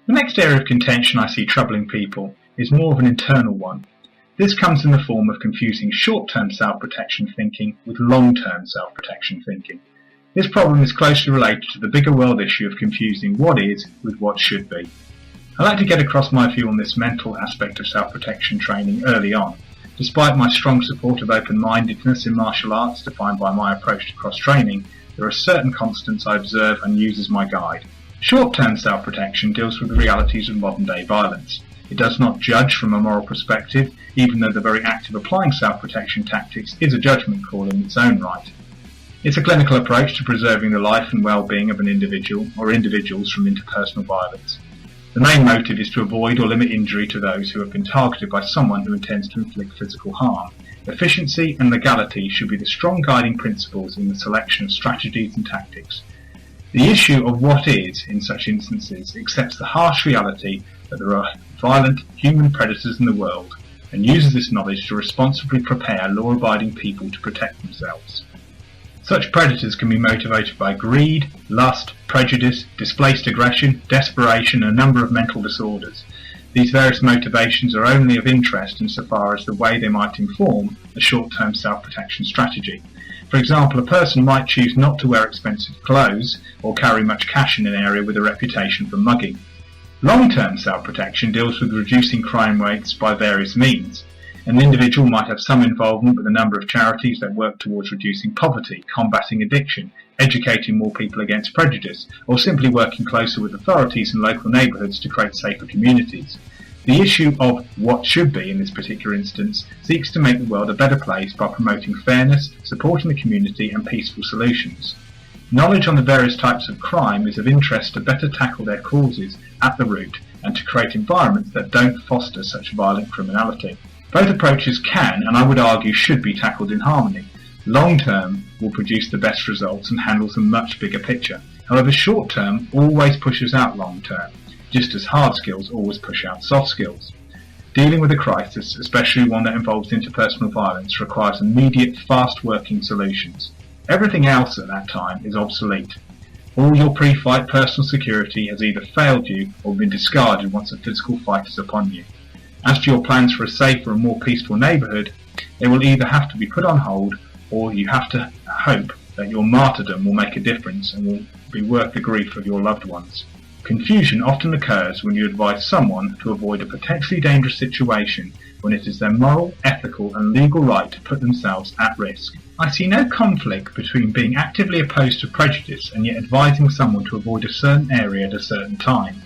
The next area of contention I see troubling people is more of an internal one. This comes in the form of confusing short-term self-protection thinking with long-term self-protection thinking. This problem is closely related to the bigger world issue of confusing what is with what should be. I like to get across my view on this mental aspect of self-protection training early on. Despite my strong support of open-mindedness in martial arts defined by my approach to cross-training, there are certain constants I observe and use as my guide. Short-term self-protection deals with the realities of modern-day violence. It does not judge from a moral perspective, even though the very act of applying self-protection tactics is a judgment call in its own right. It's a clinical approach to preserving the life and well-being of an individual or individuals from interpersonal violence. The main motive is to avoid or limit injury to those who have been targeted by someone who intends to inflict physical harm. Efficiency and legality should be the strong guiding principles in the selection of strategies and tactics. The issue of what is, in such instances, accepts the harsh reality that there are violent human predators in the world and uses this knowledge to responsibly prepare law-abiding people to protect themselves. Such predators can be motivated by greed, lust, prejudice, displaced aggression, desperation, and a number of mental disorders. These various motivations are only of interest insofar as the way they might inform a short-term self-protection strategy. For example, a person might choose not to wear expensive clothes or carry much cash in an area with a reputation for mugging. Long-term self-protection deals with reducing crime rates by various means. An individual might have some involvement with a number of charities that work towards reducing poverty, combating addiction, educating more people against prejudice, or simply working closer with authorities in local neighbourhoods to create safer communities. The issue of what should be in this particular instance seeks to make the world a better place by promoting fairness, supporting the community and peaceful solutions. Knowledge on the various types of crime is of interest to better tackle their causes at the root and to create environments that don't foster such violent criminality. Both approaches can, and I would argue should, be tackled in harmony. Long term will produce the best results and handles a much bigger picture. However, short term always pushes out long term, just as hard skills always push out soft skills. Dealing with a crisis, especially one that involves interpersonal violence, requires immediate, fast-working solutions. Everything else at that time is obsolete. All your pre-fight personal security has either failed you or been discarded once a physical fight is upon you. As to your plans for a safer and more peaceful neighbourhood, they will either have to be put on hold or you have to hope that your martyrdom will make a difference and will be worth the grief of your loved ones. Confusion often occurs when you advise someone to avoid a potentially dangerous situation when it is their moral, ethical and legal right to put themselves at risk. I see no conflict between being actively opposed to prejudice and yet advising someone to avoid a certain area at a certain time.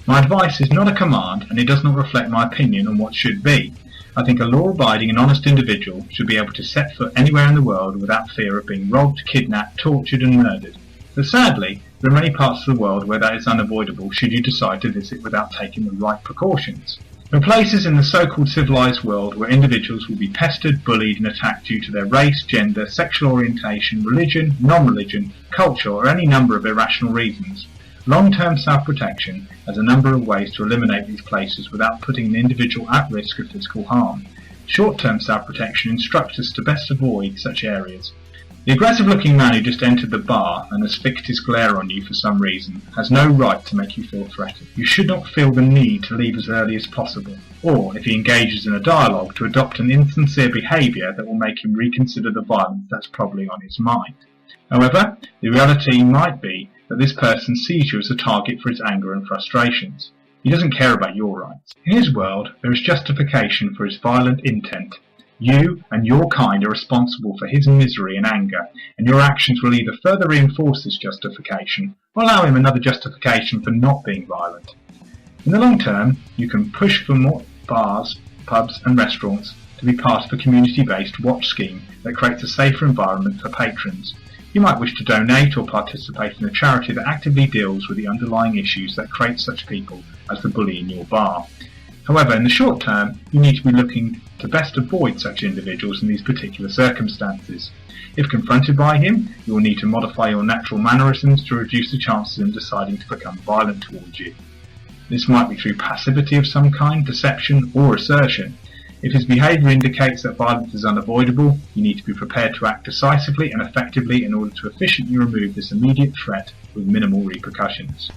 My advice is not a command and it does not reflect my opinion on what should be. I think a law-abiding and honest individual should be able to set foot anywhere in the world without fear of being robbed, kidnapped, tortured and murdered. But sadly, there are many parts of the world where that is unavoidable should you decide to visit without taking the right precautions. There are places in the so-called civilized world where individuals will be pestered, bullied and attacked due to their race, gender, sexual orientation, religion, non-religion, culture or any number of irrational reasons. Long-term self-protection has a number of ways to eliminate these places without putting an individual at risk of physical harm. Short-term self-protection instructs us to best avoid such areas. The aggressive-looking man who just entered the bar and has fixed his glare on you for some reason has no right to make you feel threatened. You should not feel the need to leave as early as possible, or, if he engages in a dialogue, to adopt an insincere behaviour that will make him reconsider the violence that's probably on his mind. However, the reality might be that this person sees you as a target for his anger and frustrations. He doesn't care about your rights. In his world, there is justification for his violent intent. You and your kind are responsible for his misery and anger, and your actions will either further reinforce this justification or allow him another justification for not being violent. In the long term, you can push for more bars, pubs and restaurants to be part of a community-based watch scheme that creates a safer environment for patrons. You might wish to donate or participate in a charity that actively deals with the underlying issues that create such people as the bully in your bar. However, in the short term, you need to be looking to best avoid such individuals in these particular circumstances. If confronted by him, you will need to modify your natural mannerisms to reduce the chances of him deciding to become violent towards you. This might be through passivity of some kind, deception, or assertion. If his behaviour indicates that violence is unavoidable, you need to be prepared to act decisively and effectively in order to efficiently remove this immediate threat with minimal repercussions.